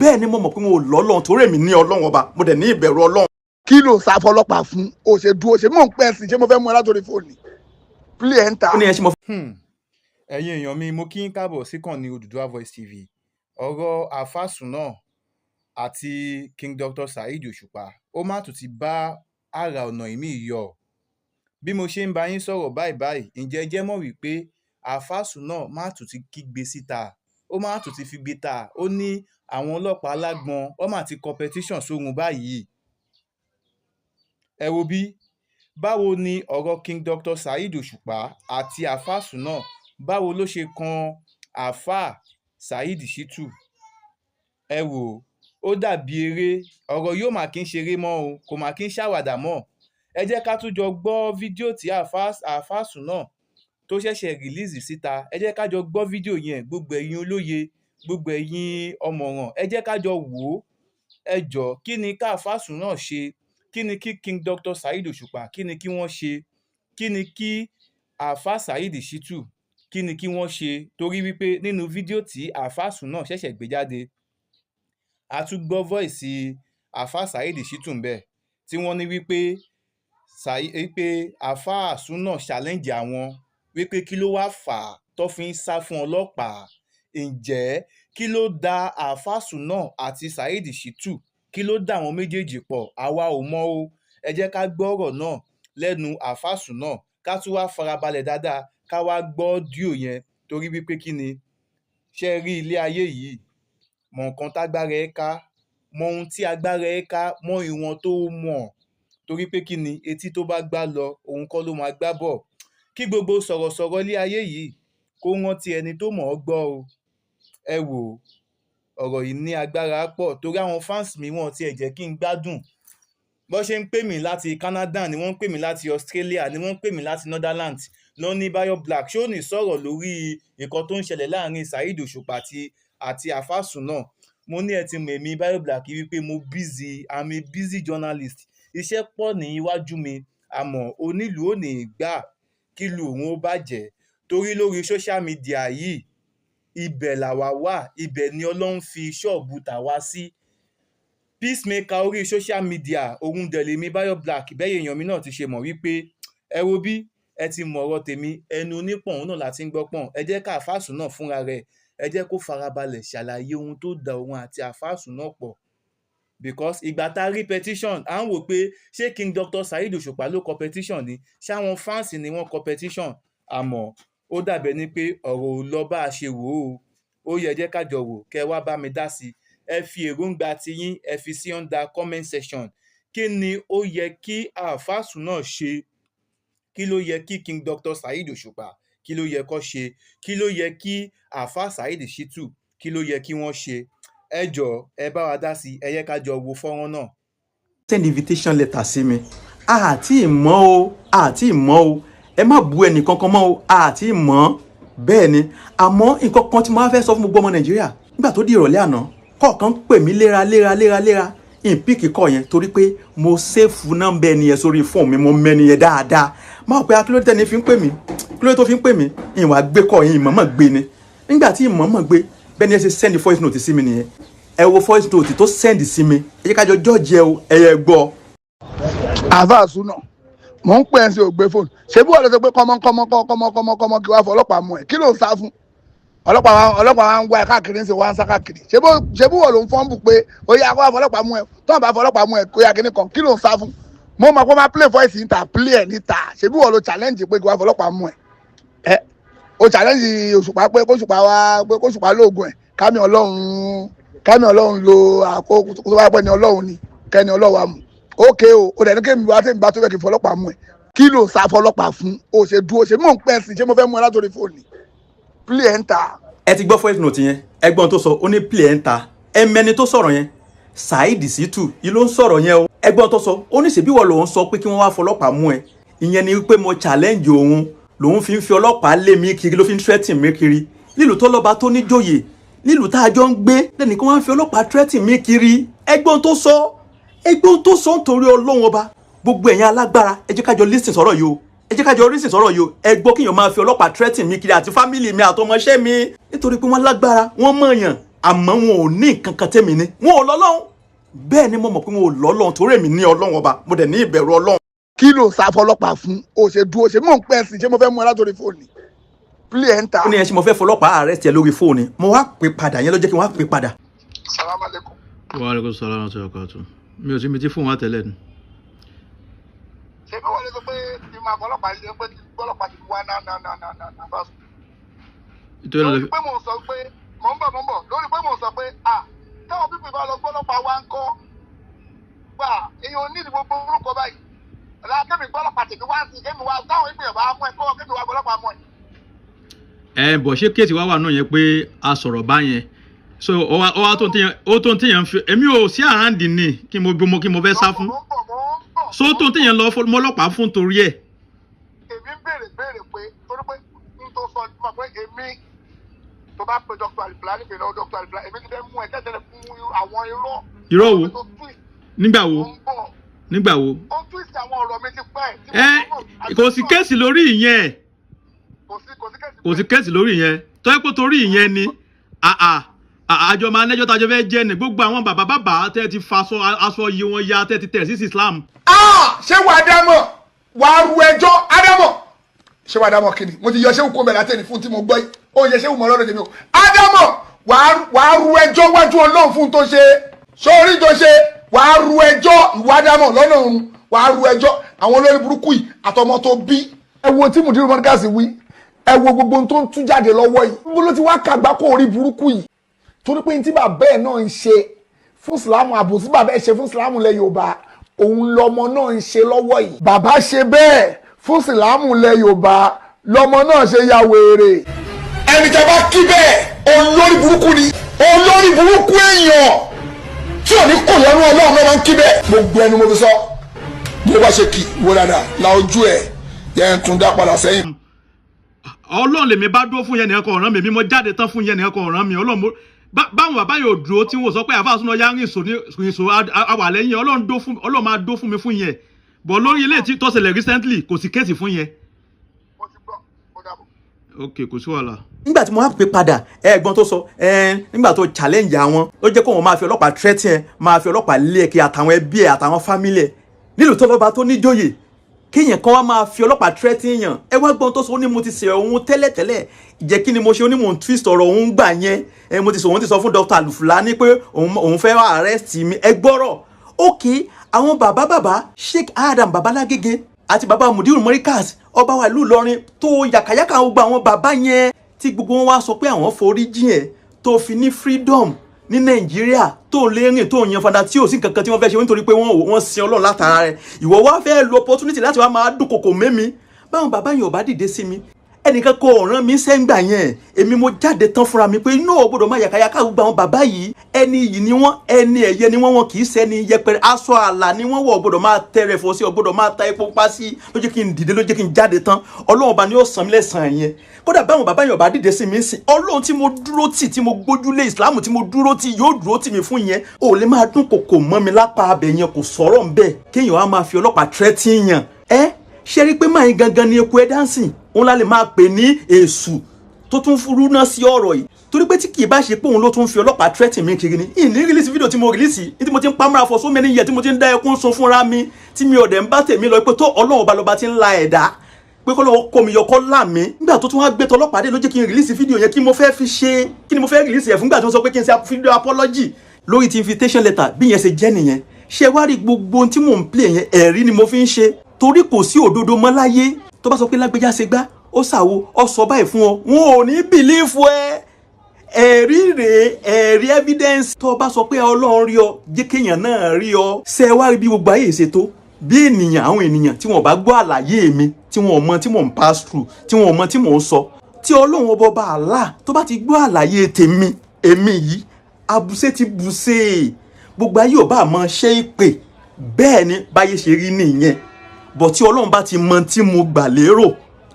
bẹ́ẹ̀ ni mo mọ̀ pé mo lọ́lọ́run torí èmi ní Ọlọ́run ọba mo dẹ̀ ní ìbẹ̀rù Ọlọ́run. kí ló ń sá fọlọ́pàá fún o ṣe dúró ṣe mò ń pẹ́ sí ṣé mo fẹ́ mú ẹ látòrí fóònù play enter. ó ní ẹ ṣe mo. ẹ̀yin èèyàn mi mo kí n káàbọ̀ síkànnì Odùduwà Voice TV. ọ̀rọ̀ Alfa Sunna àti King Dr. Saheed Òṣùpá ó má tún ti bá àrà ọ̀nà ìmí yọ. bí mo ṣe ń bá yín sọ̀rọ̀ báyìí ǹjẹ́ jẹ́ mọ̀ wípé Alfa Sunna má tún ti kígbe síta ó má tún ti fi gbé ta ó ní àwọn ọlọ́pàá alágbọ̀n wọ́n má ti competition sóhun báyìí. ẹ wo bí báwo ni ọ̀rọ̀ King Dr. Saheed Òṣùpá àti Alfa Sunna báwo ló ṣe kan Alfa Saheed Shittu. ẹ wò ó dàbí eré ọ̀rọ̀ yóò má kí ń ṣeré mọ́ o kò má kí ń ṣàwàdà mọ́. ẹ jẹ́ ká tún jọ gbọ́ fídíò tí Alfa Sunna tó ṣẹ̀ṣẹ̀ rìlíìsì síta. ẹ jẹ́ ká jọ gbọ́ fídíò yẹn gbogbo ẹ̀yin olóye gbogbo ẹ̀yin ọ̀mọ̀ràn ẹ jẹ́ ká jọ wò ó. ẹ jọ kí ni ká Alfa Sunna ṣe kí ni kí King Dr. Saheed Òṣùpá kí ni kí wọ́n ṣe kí ni kí Alfa Saheed Shittu kí ni kí wọ́n ṣe torí wípé nínú fídíò tí Alfa Sunna ṣẹ̀ṣẹ̀ gbé jáde a tún gbọ́ voice Alfa Saheed Shittu ńbẹ̀ tí wọ́n ní wípé Alfa Sunna challenge àwọn wípé kí ló wá fà á tó fi ń sá fún ọlọ́pàá. ǹjẹ́ kí ló dá Alfa Sunna àti Saheed Shittu kí ló dá àwọn méjèèjì pọ̀ àwa ò mọ̀ o. ẹ jẹ́ ká gbọ́ ọ̀rọ̀ náà lẹ́nu Alfa Sunna ká tún wá farabalẹ̀ dáadáa ká wá gbọ́ díò yẹn torí wípé kí ni ṣe rí ilé ayé yìí mọ nǹkan tágbára ẹ ká mọ ohun tí agbára ẹ ká mọ ìwọ̀n tó mọ̀ torí pé kí ni etí tó bá gbá lọ òun kọ́ ló máa gbá bọ̀. kí gbogbo sọ̀rọ̀sọ̀rọ̀ ilé ayé yìí kó rántí ẹni tó mọ̀ ọ́ gbọ́ o. ẹ wò ọ̀rọ̀ yìí ní agbára pọ̀ torí àwọn fans mi wọ́n tiẹ̀ jẹ́ kí n gbádùn bó ṣe ń pè mí láti Canada ni wọ́n ń pè mí láti Australia ni wọ́n ń pè mí láti Netherlands lọ ní Bayo Black ṣé ò ní sọ̀rọ̀ lórí nǹkan tó ń ṣẹlẹ̀ láàrin Saheed Òṣùpá àti Alfa Sunna. mo ní ẹ ti mọ̀ èmi Bayo Black wípé I'm a busy journalist iṣẹ́ pọ̀ ní iwájú mi àmọ́ onílùú ò ní gbà kí lu òun ó bàjẹ́ torí lórí social media yìí ibẹ̀ làwa wà ibẹ̀ ni Ọlọ́run fi ṣọ́ọ̀bù tàwa sí. peacemaker orí social media òun dẹ̀ lèmi Bayo Black bẹ́ẹ̀ èèyàn mi náà ti ṣe mọ̀ wípé ẹ wo bí ẹ ti mọ̀ ọ̀rọ̀ tèmi ẹnu onípọ̀n òun náà láti ń gbọ́ pọ̀n. ẹ jẹ́ ká Alfa Sunna fúnra rẹ̀ ẹ jẹ́ kó farabalẹ̀ ṣàlàyé ohun tó da òun àti Alfa Sunna pọ̀ because ìgbà tá a rí petition à ń wò pé ṣé King Dr. Saheed Òṣùpá ló kọ petition ni ṣáwọn fans ni wọ́n kọ petition àmọ́ ó dàbẹ̀ ni pé ọ̀rọ̀ ò lọ bá a ṣe wò ó yẹ jẹ́ ká jọ wò kẹ́ wá bá mi dá sí ẹ fi èròǹgbà tiyín ẹ fi sí under comment section. kí ni ó yẹ kí Alfa Sunna ṣe kí ló yẹ kí King Dr. Saheed Òṣùpá kí ló yẹ kó ṣe kí ló yẹ kí Alfa Saheed Shittu kí ló yẹ kí wọ́n ṣe. ẹ jọ ẹ bá wa dá sí ẹ yẹ ká jọ wo fọ́nrán náà. send invitation letter sí mi àti ìmọ̀ o ẹ má bu ẹnì kankan mọ́ o àti ìmọ̀ bẹ́ẹ̀ ni àmọ́ nǹkan kan tí mo fẹ́ sọ fún gbogbo ọmọ Nàìjíríà nígbà tó di ìrọ̀lẹ́ àná kọ̀ọ̀kan pè mí léra ìpínkì kọ̀ yẹn torí pé mo ṣèfù nọ́mbà ẹni yẹn sórí fóònù mi mo mẹ́ni yẹn dáadáa máa pé akílódé tẹ́ni fi ń pè mí kílódé tó fi ń pè mí ìwà gbé kọ̀ yẹn ìmọ̀ọ́mọ̀ gbé ni nígbà tí ìmọ̀ọ́mọ̀ gbé bẹ́ẹ̀ ni ẹ ṣe send voice note sí mi nìyẹn ẹ wo voice note tó send sí mi ẹ jẹ́ kájọ jọ́ọ̀jì ẹ o ẹ̀yẹ gbọ́. Alfa Sunna mò ń pè ẹ́ sí ògbé fóònù ṣé bí wọ́n lọ sọ pé kọ́mọ́ kí wàá fọ ọlọ́pàá mú ẹ kí ló ń sá fún ọlọ́pàá wa ń wá ẹ káàkiri ń ṣe wá ń sá káàkiri ṣé bí wọ́n ló ń fọ́nbù pé ó yá kó wàá fọ ọlọ́pàá mú ẹ tó ń bá fọ ọlọ́pàá mú ẹ kó yá kíní kan kí ló ń sá fún. mo mọ̀ pé máa play voice níta play ẹ̀ níta ṣé bí wọ́n ló challenge pé kí wàá fọ ọlọ́pàá mú ẹ ó challenge Òṣùpá pé kó Òṣùpá lóògùn ẹ kámi Ọlọ́run lo àkókò tó bá pẹ́ ni Ọlọ́run ni kẹ́ni Ọlọ́run wa mú ókè o dẹ̀ ní kémi wá tẹ́mi bá tó fẹ́ kí fọlọ́pàá mú ẹ kí ló sá fọlọ́pàá fún o ṣe dúró ṣe mò ń pẹ́ sí ṣé mo fẹ́ mú ẹ látòrí fóònù play enter. ẹ ti gbọ́ voice note yẹn ẹgbọ́n tó sọ ó ní play enter ẹ mẹ́ni tó sọ̀rọ̀ yẹn Saheed Shittu yìí ló ń sọ̀rọ̀ yẹn o ẹgbọ́n tó sọ ó ní ṣèbí wọ́n lòun sọ pé kí wọ́n wá fọlọ́pàá mú ẹ ìyẹn ni pé mo challenge òun lòun fi ń fi ọlọ́pàá lé mi kiri ló fi ń threaten mi kiri nílùú tó lọ́ba tó níjòyè nílùú tá a jọ ń gbé lẹ́nu kí wọ́n fi ọlọ́pàá threaten mi kiri ẹgbọ́n tó sọ nítorí Ọlọ́run ọba gbogbo ẹ̀yin alágbára ẹ jẹ́ ká jọ listen sọ̀rọ̀ yìí o ẹ jẹ́ ká jọ listen sọ̀rọ̀ yìí o ẹ gbọ́ kíyàn máa fi ọlọ́pàá threaten mi kiri àti family mi àtọmọṣẹ́ mi nítorí pé wọ́n lágbára wọ́n mọ̀ọ̀yàn àmọ́ wọn ò ní nǹkan kan tẹ́mi ní wọn ò lọ́lọ́run bẹ́ẹ̀ ni mo mọ̀ pé wọn ò lọ́lọ́run torí èmi ní ọlọ́run ọba mo dẹ̀ ní ìbẹ̀rù ọlọ́run. kí ló ń sá fọlọ́pàá fún o ṣe dúró ṣe mò ń pẹ́ sí ṣé mo fẹ́ mú ẹ látòrí fóònù play enter. ó ní ẹ ṣe mo fẹ́ fọlọ́pàá arrest ẹ lórí fóònù mo wá pè padà yẹn ló jẹ́ kí n wá pè padà. Salaam alaikum. Wa alaikum salaam wa rahmatullahi. Mi ò sí mi ti fún wa tẹ́lẹ̀ ni. ṣé bí wọ́n lè sọ pé kí n máa fọlọ́pàá ṣe pé kí fọlọ́pàá ti wá náà bá sùn. Ìtọ́jú lórí pé mò ń sọ pé mò ń bọ̀ lórí pé mò ń sọ pé táwọn pípé bá lọ gbọ́lọ́pàá wá ń kọ́ gbà èèyàn ní ìdìbò orúkọ báyìí ọ̀la kébì gbọ́lọ́pàá tèmi wá sí kébì wá táwọn ìpìyàn bá mú ẹ kọ́ kébì wá gbọ́lọ́pàá mú ẹ. bọ̀ ṣé kéèsì wá wà náà yẹn pé a sọ̀rọ̀ báyẹn so ọwá tó ń tíyẹn fi èmi ò sí àrándì ni kí mo fẹ́ sá fún so tó ń tíyẹn lọ mọ́lọ́pàá fún torí ẹ̀. èmi béèrè pé torí pé n tó sọ nípa pé èmi tó bá pe Dr. Alifula nípe lọ Dr. Alifula èmi ti fẹ́ mú ẹ tẹ́tẹ́lẹ̀ fún àwọn irọ́ wo nígbà wo. ó twist àwọn ọ̀rọ̀ mi ti pẹ́. kò sí kéèsì lórí ìyẹn kò sí kéèsì lórí ìyẹn tó yẹ kó torí ìyẹn ni àjọ máa nẹ́jọ́ tájọ́ fẹ́ jẹ́ ni gbogbo àwọn bàbá tẹ́ ti fa aṣọ iye wọn ya tẹ́ ti tẹ̀ sí Islam. ṣé wàá dámọ̀ wàá ru ẹjọ́ ádámọ̀ ṣé wàá dámọ̀ kí ni mo ti yọ ṣéwù kó mẹ́ra tẹ́ni fún tí mo gbọ́ yìí ó yẹ ṣéwù mọ́ lọ́dọ̀ tèmi o ádámọ̀ wàá ru ẹjọ́ wájú Ọlọ́run fún tó ṣe sórí tó ṣe wàá ru ẹjọ́ ìwà ádámọ̀ lọ́nà ọ̀run wàá ru ẹjọ́ àwọn olórí burúkú yìí àtọmọ tó bí. ẹ wo tí Mudiru Mọ́díkàsì wí ẹ wo gbogbo ohun tó ń tú jáde lọ́wọ́ yìí gbogbo ló ti wá kàgbá kó orí burúkú yìí torí pé tí bàbá ẹ̀ náà ń ṣe fún Ìsìlámù àbòsí bàbá ẹ̀ ṣe fún Ìsìlámù lẹ̀ Yorùbá òun lọmọ náà ń ṣe lọ́wọ́ yìí bàbá ṣe bẹ́ẹ̀ fún Ìsìlámù lẹ̀ Yorùbá lọmọ náà ṣe ya wèrè. ẹni tẹ́ bá kí bẹ́ẹ̀ olórí burúkú ni olórí burúkú èèyàn tí ò ní kò lọ́rùn Ọlọ́run náà máa ń kí bẹ́ẹ̀. gbogbo ẹni mo fi sọ bí ó bá ṣe kì wo dáadáa la ojú ẹ̀ yẹn tún dá padà sẹ́yìn. Ọlọ́run lèmi bá dúró fún yẹn nìkan kan ọ̀ràn mi mo jáde tán fún yẹn nìkan kan ọ̀ràn mi Ọlọ́run báwọn bàbá yóò dúró tí wọ́n sọ pé àfa àsúná yá ń rìn àwà lẹ́yìn Ọlọ́run máa dó fún mi fún yẹn bọ̀ lórí ilé tí tó ṣẹlẹ̀ recently kò sí kéèsì fún yẹn. ok kò sí wàhálà. nígbà tí mo wá pè padà ẹ̀gbọ́n tó sọ nígbà tó challenge àwọn ló jẹ́ kó wọn máa fi ọlọ́pàá threaten máa fi ọlọ́pàá lé ẹ̀kẹ́ àtàwọn ẹbí ẹ̀ àtàwọn family ẹ̀ nílùú tó lọ́ba tó níjòyè kéèyàn kan wá máa fi ọlọ́pàá threaten yàn ẹ wá gbọ́n tó sọ ó ní mo ti ṣe òun tẹ́lẹ̀tẹ́lẹ̀ ìjẹ́ kí ni mo ṣe ó ní mò ń twist ọ̀rọ̀ òun gbà yẹn mo ti sọ fún Dr. Alifula ní pé òun fẹ́ wá arrest mi ẹ gbọ́rọ̀ ok àwọn bàbá Sheikh Adam Babalágége àti bàbá Mudiru Mọ́díkàsì ọba wa ìlú Ìlọrin tó yàkàyàkà gbogbo àwọn bàbá yẹn tí gbogbo wọn wá sọ pé àwọn forí jìn ẹ tó fi ní freedom ní Nàìjíríà tó lè rìn tó yan fada tí ò sí nǹkan tí wọ́n fẹ́ ṣe nítorí pé wọ́n sin Ọlọ́run látara rẹ̀ ìwọ wá fẹ́ lo opportunity láti wá máa dúnkokò mẹ́mi báwọn bàbá yẹn ò bá dìde sí mi ẹnìkan kò ràn mí sẹ́ngbà yẹn èmi mo jáde tán fúnra mi pé inú ò gbọdọ̀ máa yàkàyàkà gbogbo àwọn bàbá yìí ẹni yìí ni wọ́n ẹni ẹ̀yẹ ni wọ́n kì í ṣẹni yẹpẹrẹ aṣọ àlà ni wọ́n wọ̀ gbọdọ̀ máa tẹrẹ fọ sí gbọdọ̀ máa ta epo pa sí ló jẹ́ kí n dìde ló jẹ́ kí n jáde tán Ọlọ́run ọba ni ó san mí lẹ́san yẹn kódà báwọn bàbá yẹn ò bá dìde sí mi sìn Ọlọ́run tí mo dúró tì tí mo gbójúlé Islam tí mo dúró tì yóò dúró tì mí fún yẹn ò lè máa dún kòkò mọ́ mi lápá abẹ yẹn kò sọ̀rọ̀ ń bẹ̀ kéèyàn á máa fi ọlọ́pàá threaten yàn ṣe rí pé máa ń gangan ni eku ẹ dánsìn òun la lè máa pè ní èṣù tó tún fúrú náà sí ọ̀rọ̀ yìí torí pé tí kì í bá ṣe pé òun ló tún fi ọlọ́pàá threaten mi kiri ni ìní release video tí mo release tí mo ti ń pamọ́ra for so many years tí mo ti ń dá ẹkún sun fúnra mi tí mi ò dẹ̀ ń bá tèmi lọ pé tó Ọlọ́run ọba lọ́ba ti ń la ẹ̀dá pé kọ́ lọ́wọ́ kọ́ mi yọ kọ́ là mí nígbà tó tún wá gbé tọlọ́pàá dé ló jẹ́ kí n release video yẹn kí mo fẹ́ fi ṣe kí ni mo fẹ́ release yẹn fún nígbà tí wọ́n sọ pé kí n ṣe video apology lórí ti invitation letter bí yẹn ṣe jẹ́ nìyẹn ṣé wá rí gbogbo ohun tí mò ń play yẹn ẹ̀rí ni mo fi ń ṣe torí kò sí òdodo mọ́ láyé tó bá sọ pé lágbèjà ṣe gbá ó ṣàwo ọ sọ báyìí fún ọ wọn ò ní bìlífù ẹ̀rí rèé ẹ̀rí evidence tó bá sọ pé Ọlọ́run rí ọ jẹ́ kéèyàn náà rí ọ ṣe wá rí bí gbogbo ayé ṣètò bí ènìyàn àwọn ènìyàn tí wọn bá gbọ́ àlàyé mi tí wọn ò mọ tí mò ń pass through tí wọn ò mọ tí mò ń sọ tí Ọlọ́run ọba Allah tó bá ti gbọ́ àlàyé tèmi èmi yìí abùsẹ́ ti bùsẹ́ gbogbo ayé ò bá mọ ṣe ìpè bẹ́ẹ̀ ni báyé ṣe rí nìyẹn bọ̀ tí Ọlọ́run bá ti mọ tí mo gbà lérò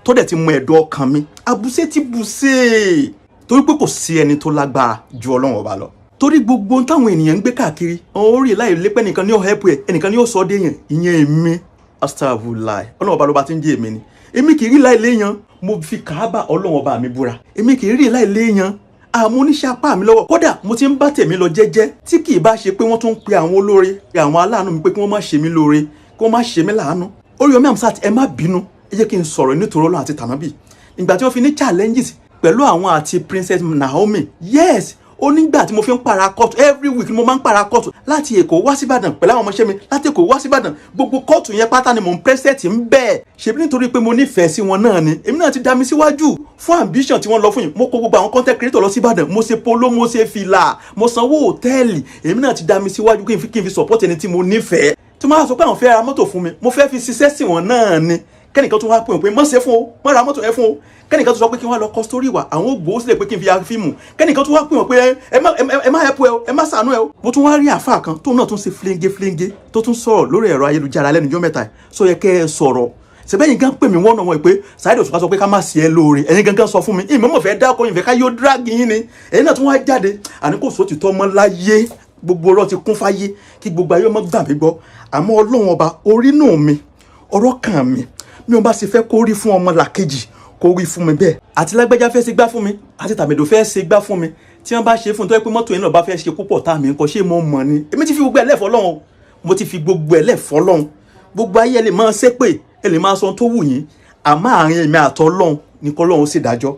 tó dẹ̀ ti mọ ẹ̀dọ̀ ọkàn mi abùsẹ́ ti bùsẹ́ torí pé kò sí ẹni tó lágbára ju Ọlọ́run ọba lọ torí gbogbo táwọn ènìyàn ń gbé káàkiri orí láì lépẹ́ nìkan ní ó help ẹ̀ ẹnìkan ní ó sọ dé yẹn ìyẹn èmi astagfirullah Ọlọ́run ọba ló bá ti ń jẹ́ èmi ni èmi kì í rí láì léèyàn mo fi Káàbà Ọlọ́run ọba mi búra èmi kì í rí láì léèyàn àmọ́ oníṣẹ́ apá mi lọ́wọ́ kódà mo ti ń bá tèmi lọ jẹ́jẹ́ tí kì í bá ṣe pé wọ́n tún ń pe àwọn olóore àwọn aláàánú mi pé kí wọ́n má ṣe mí lóore kí wọ́n má ṣe mí láàánú. Oríyọmí Hamzat ẹ má bínú ẹ jẹ́ kí n sọ̀rọ̀ nítorí Ọlọ́run àti tànábì ìgbà tí wọ́n fi ní challenges pẹ̀lú àwọn àti Princess Naomi. Yes, ó nígbà tí mo fi ń para kóòtù every week ni mo máa ń para kóòtù láti Èkó wá sí Ìbàdàn pẹ̀lú àwọn ọmọọṣẹ́ mi láti Èkó wá sí Ìbàdàn gbogbo kóòtù yẹn pátá ni mò ń pẹ́sẹ̀tì ń bẹ́ẹ̀ ṣebí nítorí pé mo nífẹ̀ẹ́ sí wọn náà ni èmi náà ti dá mi síwájú fún ambition tí wọ́n lọ fún yìí mo kó gbogbo àwọn content creator lọ sí Ìbàdàn mo ṣe polo mo ṣe fìlà mo sanwó hòtẹ́ẹ̀lì èmi náà ti dá mi síwájú kí n fi support ẹni tí mo nífẹ̀ẹ́ tí wọ́n á sọ pé àwọn fẹ́ ra mọ́tò fún mi mo fẹ́ fi ṣiṣẹ́ sí wọn náà ni kẹ́nìkan tó wá pè pé mọ́ ṣe fún o mọ́ ra mọ́tò ẹ fún o kẹ́nìkan tó sọ pé kí wọ́n lọ kọ́ sórí wa àwọn ò gbowó sílẹ̀ pé kí n fi ya fíìmù kẹ́nìkan tó wá pè pé ẹ má help ẹ o ẹ má ṣàánú ẹ o. mo tún wá rí àáfàá kan tóun náà tún ṣe fléńgé tó tún sọ̀rọ̀ lórí ẹ̀rọ ayélujára lẹ́nu ọjọ́ mẹ́ta sọ yẹ kẹ́ ẹ sọ̀rọ̀ sẹ́bẹ̀yìn gan pè mí wọ́n náà wọ́n pé Saheed Òṣùpá sọ pé ká má sí ẹ lóore ẹ̀yin gangan sọ fún mi ìmọ̀ mọ̀ fẹ́ dákọ̀ ìfẹ́ ká yóò drag yín ni ẹ̀yin náà tún wá jáde àní kò sóòtì tọ́ mọ́ láyé gbogbo ọ̀rọ̀ ti kún fáyé kí gbogbo ayé ọmọ gbà mí gbọ́ àmọ́ Ọlọ́run ọba orí nù mi ọ̀rọ̀ kàn mí mi ò bá ṣe fẹ́ kó rí fún ọmọ làkejì kó rí fún mi bẹ́ẹ̀ àti lágbájá fẹ́ ṣe gbá fún mi àti tàmẹ̀dò fẹ́ ṣe gbá fún mi tí wọ́n bá ṣe fún tó yẹ pé mọ́tò yẹn náà bá fẹ́ ṣe púpọ̀ tá mi nǹkan ṣé mo mọ̀ ni èmi ti fi gbogbo ẹlẹ́fọ́ lọ́hùn mo ti fi gbogbo ẹlẹ́fọ́ lọ́hùn gbogbo ayé ẹ lè máa ṣépè ẹ lè máa sọ tó wù yín àmọ́ àárín èmi àtọ́ lọ́hùn ní kọ́ lọ́hùn sì dájọ́